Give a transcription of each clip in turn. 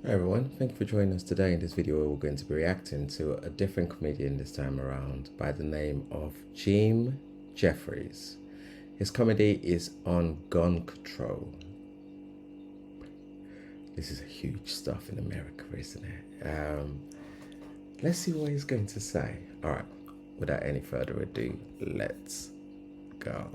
Hi everyone, thank you for joining us today. In this video we're going to be reacting to a different comedian this time around by the name of Jeffries. His comedy is on gun control. This is huge stuff in America, isn't it? Let's see what he's going to say. Alright, without any further ado, let's go.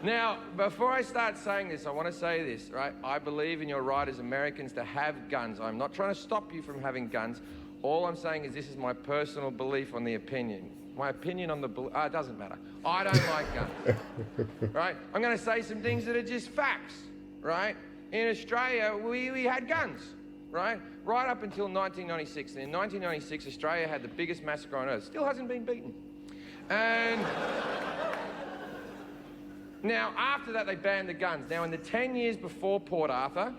Now, before I start saying this, I want to say this, right? I believe in your right as Americans to have guns. I'm not trying to stop you from having guns. All I'm saying is this is my personal belief on the opinion. My opinion on the... it doesn't matter. I don't like guns, right? I'm going to say some things that are just facts, right? In Australia, we had guns, right? Right up until 1996. And in 1996, Australia had the biggest massacre on earth. Still hasn't been beaten. And... Now, after that, they banned the guns. Now, in the 10 years before Port Arthur,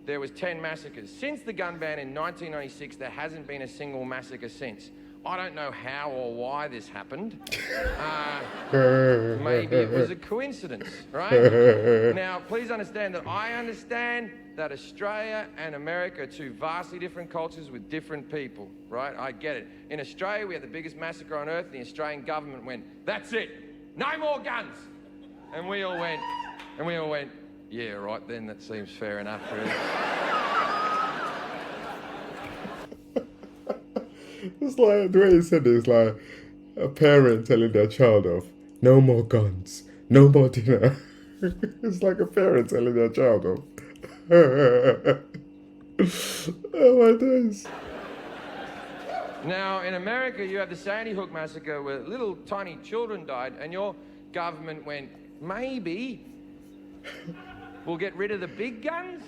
there was 10 massacres. Since the gun ban in 1996, there hasn't been a single massacre since. I don't know how or why this happened. Maybe it was a coincidence, right? Now, please understand that I understand that Australia and America are two vastly different cultures with different people, right? I get it. In Australia, we had the biggest massacre on earth, and the Australian government went, "That's it, no more guns." And we all went, yeah, right then, that seems fair enough, really. It's like, the way he said it is like a parent telling their child off, no more guns, no more dinner. It's like a parent telling their child off. Oh my days. Now, in America, you have the Sandy Hook massacre where little tiny children died, and your government went, maybe we'll get rid of the big guns.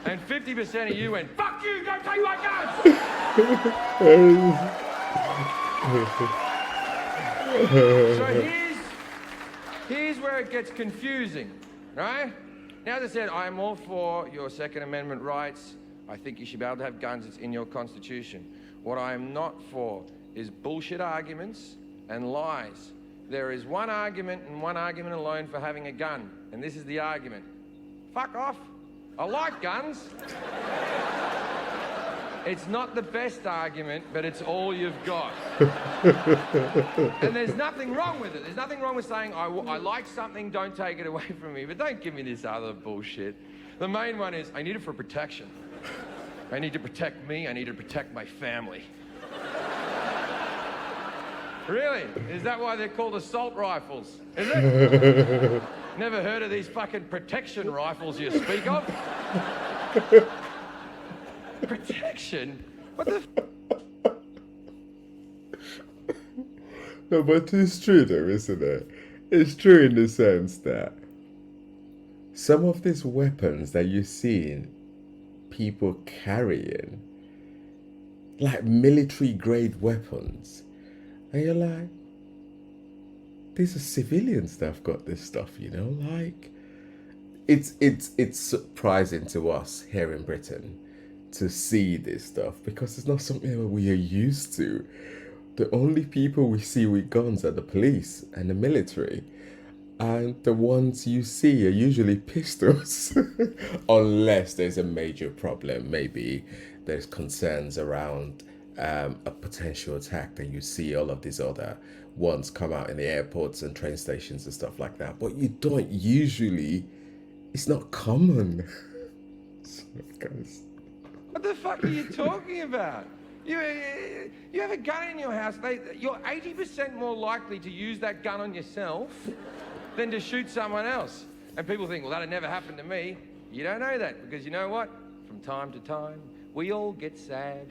And 50% of you went, fuck you, don't take my guns. So here's where it gets confusing, right? Now, as I said, I'm all for your Second Amendment rights. I think you should be able to have guns. It's in your Constitution. What I am not for is bullshit arguments and lies. There is one argument and one argument alone for having a gun, and this is the argument. Fuck off. I like guns. It's not the best argument, but it's all you've got. And there's nothing wrong with it. There's nothing wrong with saying, I like something, don't take it away from me, but don't give me this other bullshit. The main one is, I need it for protection. I need to protect me, I need to protect my family. Really? Is that why they're called assault rifles? Is it? Never heard of these fucking protection rifles you speak of? Protection? What the No, but it's true though, isn't it? It's true in the sense that some of these weapons that you're seeing people carrying, like military grade weapons, and you're like, these are civilians that have got this stuff, you know? Like, it's surprising to us here in Britain to see this stuff because it's not something that we are used to. The only people we see with guns are the police and the military. And the ones you see are usually pistols, unless there's a major problem. Maybe there's concerns around a potential attack, then you see all of these other ones come out in the airports and train stations and stuff like that. But you don't usually, it's not common. Sorry, guys. What the fuck are you talking about? You have a gun in your house, you're 80% more likely to use that gun on yourself than to shoot someone else. And people think, well, that'd never happen to me. You don't know that, because you know what? From time to time, we all get sad.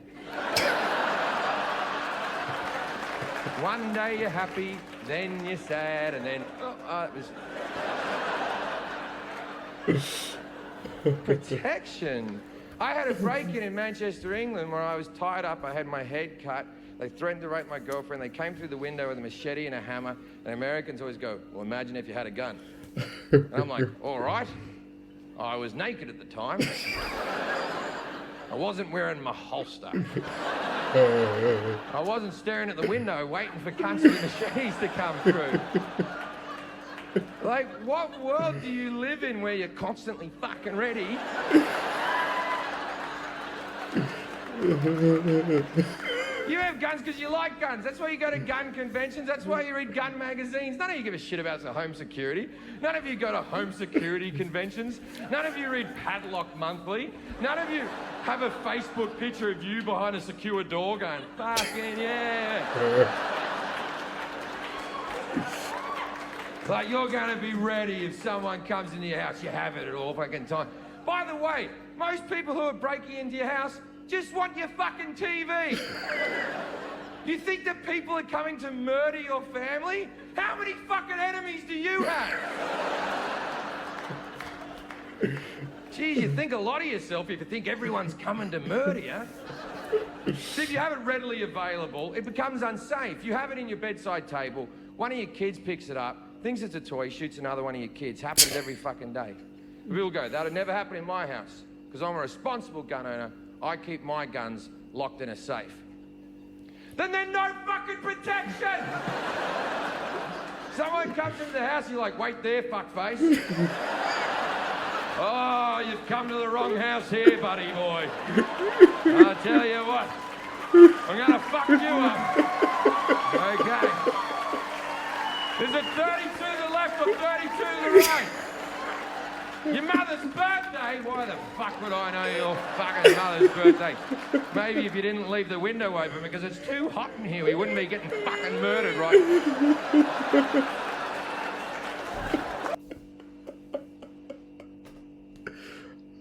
One day you're happy, then you're sad, and then, it was... Protection. I had a break-in in Manchester, England, where I was tied up. I had my head cut. They threatened to rape my girlfriend. They came through the window with a machete and a hammer. And Americans always go, well, imagine if you had a gun. And I'm like, all right. I was naked at the time. I wasn't wearing my holster. I wasn't staring at the window waiting for cunts with machetes to come through. Like, what world do you live in where you're constantly fucking ready? You have guns because you like guns. That's why you go to gun conventions. That's why you read gun magazines. None of you give a shit about home security. None of you go to home security conventions. None of you read Padlock Monthly. None of you have a Facebook picture of you behind a secure door going, fucking yeah. Like, you're going to be ready if someone comes into your house. You have it at all fucking time. By the way, most people who are breaking into your house just want your fucking TV. You think that people are coming to murder your family? How many fucking enemies do you have? Geez, you think a lot of yourself if you think everyone's coming to murder you. See, if you have it readily available, it becomes unsafe. You have it in your bedside table, one of your kids picks it up, thinks it's a toy, shoots another one of your kids. Happens every fucking day. We'll go, that'll never happen in my house, because I'm a responsible gun owner. I keep my guns locked in a safe. Then there's no fucking protection! Someone comes into the house, you're like, wait there, fuckface. Oh, you've come to the wrong house here, buddy boy. I'll tell you what, I'm gonna fuck you up. Okay. There's a 32 to the left or 32 to the right. Your mother's birthday? Why the fuck would I know your fucking mother's birthday? Maybe if you didn't leave the window open because it's too hot in here, we wouldn't be getting fucking murdered, right?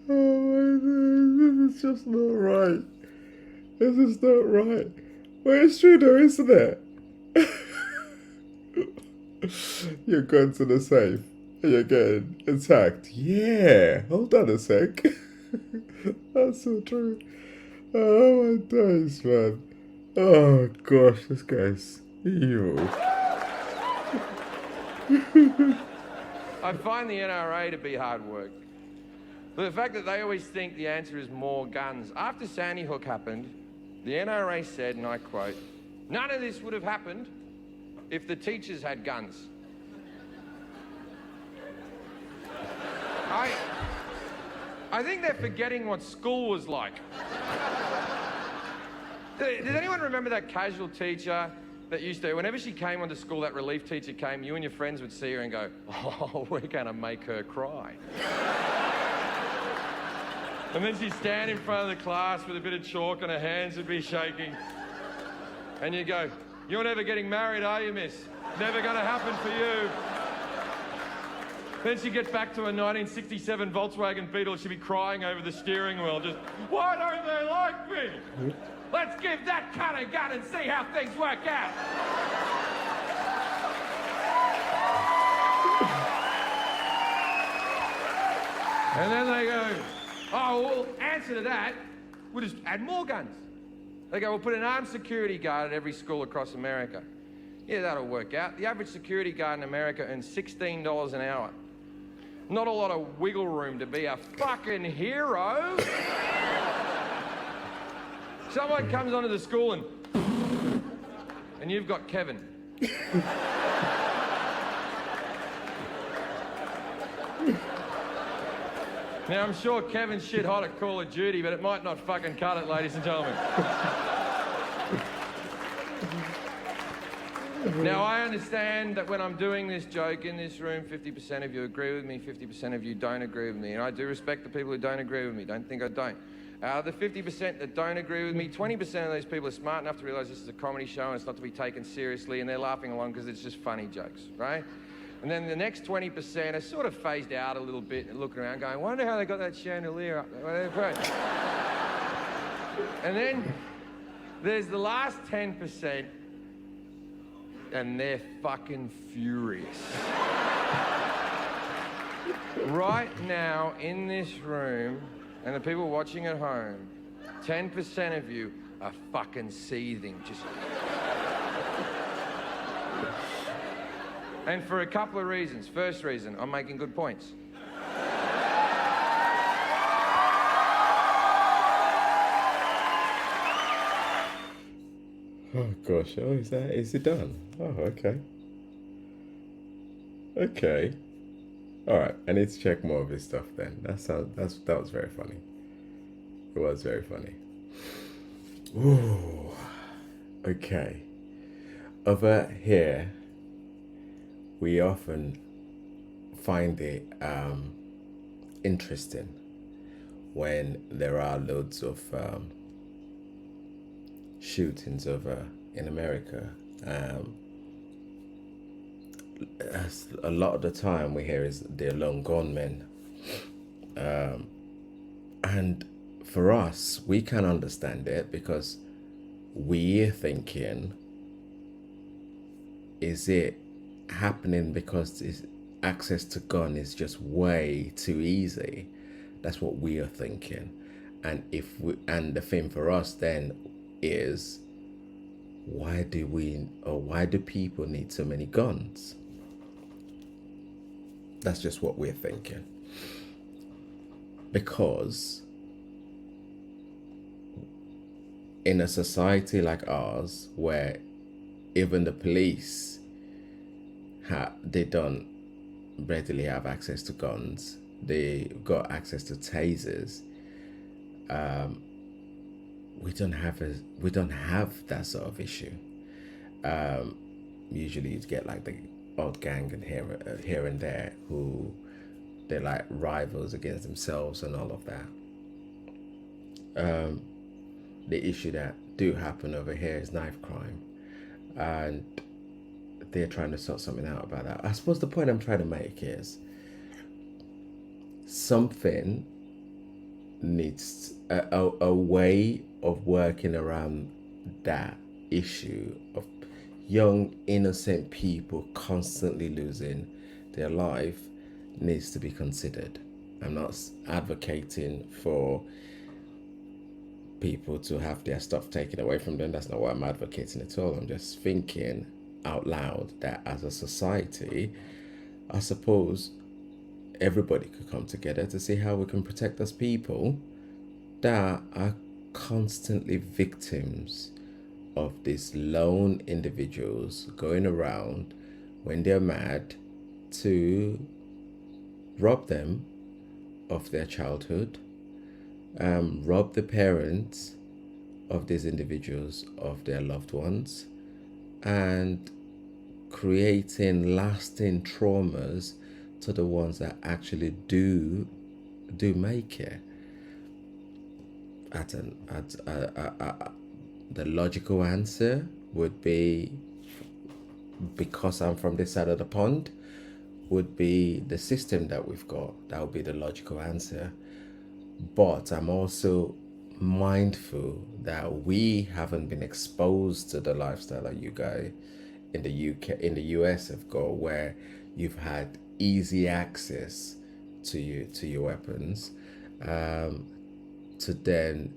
Oh my God, this is just not right. This is not right. Well, it's true though, isn't it? Your guns in the safe. You're getting attacked. Yeah. Hold on a sec. That's so true. Oh my days, man. Oh gosh, this guy's evil. I find the NRA to be hard work. But the fact that they always think the answer is more guns. After Sandy Hook happened, the NRA said, and I quote, "None of this would have happened if the teachers had guns." I think they're forgetting what school was like. Does anyone remember that casual teacher that used to, whenever she came onto school, that relief teacher came, you and your friends would see her and go, oh, we're gonna make her cry. And then she'd stand in front of the class with a bit of chalk and her hands would be shaking. And you go, you're never getting married, are you, miss? Never gonna happen for you. Then she'd get back to a 1967 Volkswagen Beetle, she'd be crying over the steering wheel, just, why don't they like me? Let's give that cunt a gun and see how things work out. And then they go, oh, well, answer to that, we'll just add more guns. They go, we'll put an armed security guard at every school across America. Yeah, that'll work out. The average security guard in America earns $16 an hour. Not a lot of wiggle room to be a fucking hero. Someone comes onto the school and you've got Kevin. Now, I'm sure Kevin's shit hot at Call of Duty, but it might not fucking cut it, ladies and gentlemen. Now, I understand that when I'm doing this joke in this room, 50% of you agree with me, 50% of you don't agree with me. And I do respect the people who don't agree with me. Don't think I don't. The 50% that don't agree with me, 20% of those people are smart enough to realise this is a comedy show and it's not to be taken seriously, and they're laughing along because it's just funny jokes, right? And then the next 20% are sort of phased out a little bit and looking around going, wonder how they got that chandelier up there. And then there's the last 10%, and they're fucking furious. Right now, in this room, and the people watching at home, 10% of you are fucking seething. Just... And for a couple of reasons. First reason, I'm making good points. gosh. Oh, is it done? Oh, okay. Okay. All right. I need to check more of his stuff then. That was very funny. It was very funny. Ooh. Okay. Over here, we often find it interesting when there are loads of shootings over in America. Um, a lot of the time we hear is they're lone gunmen, and for us, we can understand it because we're thinking, is it happening because this access to gun is just way too easy? That's what we are thinking. And the thing for us then is, why do people need so many guns? That's just what we're thinking. Because in a society like ours, where even the police they don't readily have access to guns, they got access to tasers. We don't have that sort of issue. Usually, you'd get like the odd gang and here and there who they're like rivals against themselves and all of that. The issue that do happen over here is knife crime, and they're trying to sort something out about that. I suppose the point I'm trying to make is something needs a way of working around that issue of young innocent people constantly losing their life needs to be considered. I'm not advocating for people to have their stuff taken away from them. That's not what I'm advocating at all. I'm just thinking out loud that as a society, I suppose everybody could come together to see how we can protect those people that are constantly victims of these lone individuals going around when they're mad to rob them of their childhood, rob the parents of these individuals of their loved ones, and creating lasting traumas to the ones that actually do make it. The logical answer would be, because I'm from this side of the pond, would be the system that we've got. That would be the logical answer. But I'm also mindful that we haven't been exposed to the lifestyle that you guys in the US have got, where you've had easy access to your weapons, to then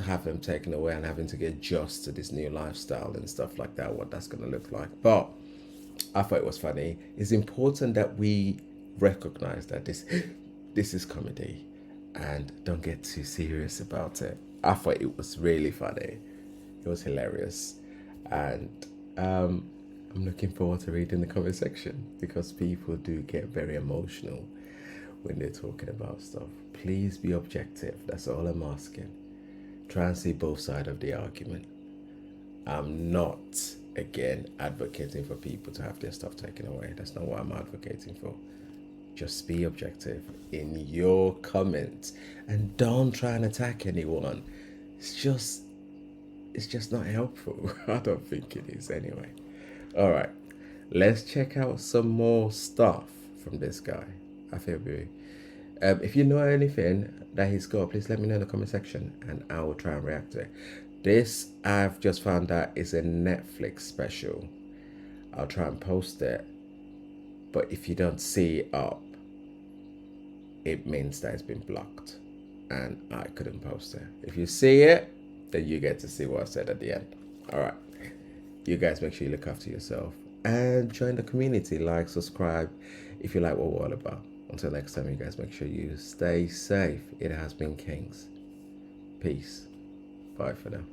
have them taken away and having to get used to this new lifestyle and stuff like that, what that's going to look like. But I thought it was funny. It's important that we recognize that this is comedy and don't get too serious about it. I thought it was really funny. It was hilarious. And I'm looking forward to reading the comment section, because people do get very emotional when they're talking about stuff. Please be objective. That's all I'm asking. Try and see both sides of the argument. I'm not, again, advocating for people to have their stuff taken away. That's not what I'm advocating for. Just be objective in your comments and don't try and attack anyone. It's just not helpful. I don't think it is anyway. All right, let's check out some more stuff from this guy. I feel very. If you know anything that he's got, please let me know in the comment section and I will try and react to it. This, I've just found out, is a Netflix special. I'll try and post it, but if you don't see it up, it means that it's been blocked and I couldn't post it. If you see it, then you get to see what I said at the end. All right, you guys make sure you look after yourself and join the community. Like, subscribe if you like what we're all about. Until next time, you guys make sure you stay safe. It has been Kings. Peace. Bye for now.